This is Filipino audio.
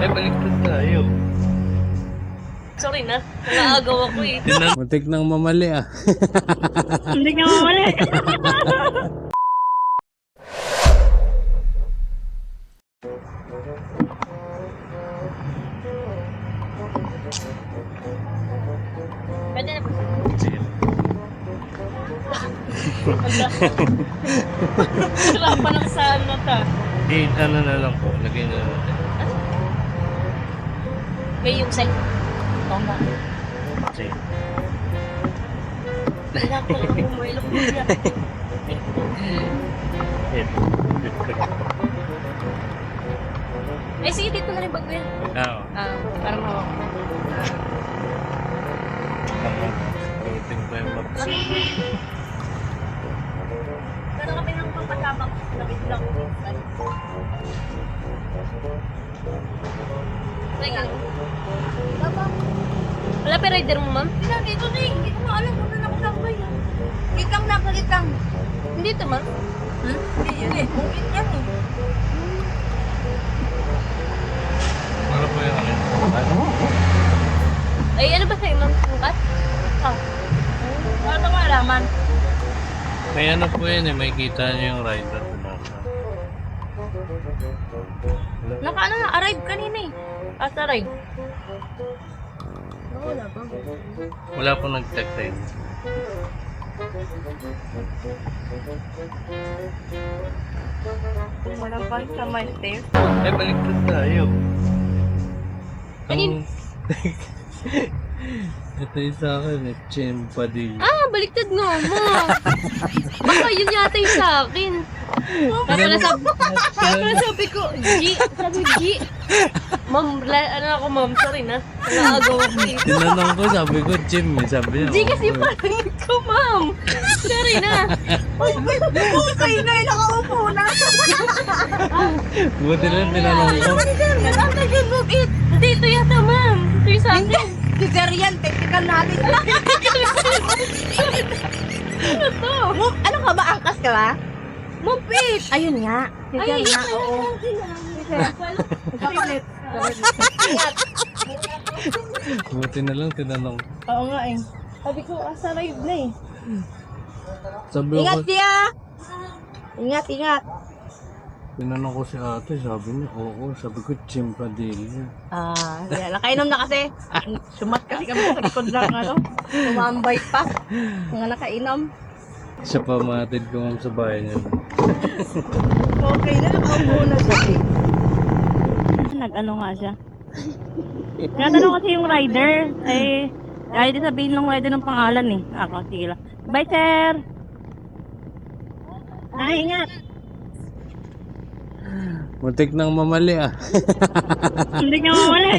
Ay, baliktad tayo. Sorry na, nakaagaw ako eh. Muntik nang mamali ah. Hindi ka mamali. Pwede na ba? Sige. Wala pa ng saan na ta. Eh, ano na lang po. Lagay na lang. May yung sa'yo. Oo nga. Sige. Wala ko lang bumulok mo siya. Eh, Eh sige, dito na rin bago yan. oo. Parang mawak. Routing pa yung maps. Pero kami nang papatabang. Lapit lang. Teka. Baba. Wala pa rider mo, ma'am? Hindi, dito na eh. Hindi ko nga alam kung saan ako tambay. Gitang na, gitang. Hindi ito, ma'am? Hindi yun eh. Bukit yan eh. Ano po yung alin? Ay, ano ba sa'yo, ma'am? Bukas? Ano nga alaman? May ano po yan eh. May kita niyo yung rider. Naka-ano na, arrive kanina eh. At arrive. Wala ba? Wala po nag-text sa'yo. Walang pa sa my stairs. Ay, baliktad tayo. Kanin? Ito yung sa akin eh. Chimpadillo. Ah, baliktad nga mo. Baka yun yata yung sa akin. Kaya sabi ko, G. Sabi G. Ma'am, ano ako ma'am, sorry na. Nakaagaw ako eh. Tinanong ko, sabi ko, Jim eh. Sabi niya, G kasi parang ko ma'am. Sorry na. Kayo na yung nakaupo na. buti lang tinanong ko. After you move it. Dito yata ma'am. Ito yung sa akin. Si Garian, technical natin. Ano to? Ano ka ba? Angkas ka ba? Move it. Ayun nga. Si Ay, Garian, ito oo. Papalit. Buti na lang tinanong. Oo nga eh. Sabi ko, asa live na eh. Sabi Ingat ko, siya. Ingat, ingat. tinanong ko si ate, sabi niya, oo. Sabi ko, Chimpadillo. Yan. Nakainom na kasi. Sumat kasi kami sa likod ng ano. Tumambay pa. Mga nakainom. Siya pa matid ko ma'am sa bahay niya. Okay na, nakaupo na siya. Nag-ano nga siya. Tinatanong kasi yung rider. Eh, ayaw din sabihin ng rider ng pangalan eh. Ako, sige lang. Bye, sir! Ay, ingat! Muntik nang mamali ah. Hindi ka mawala.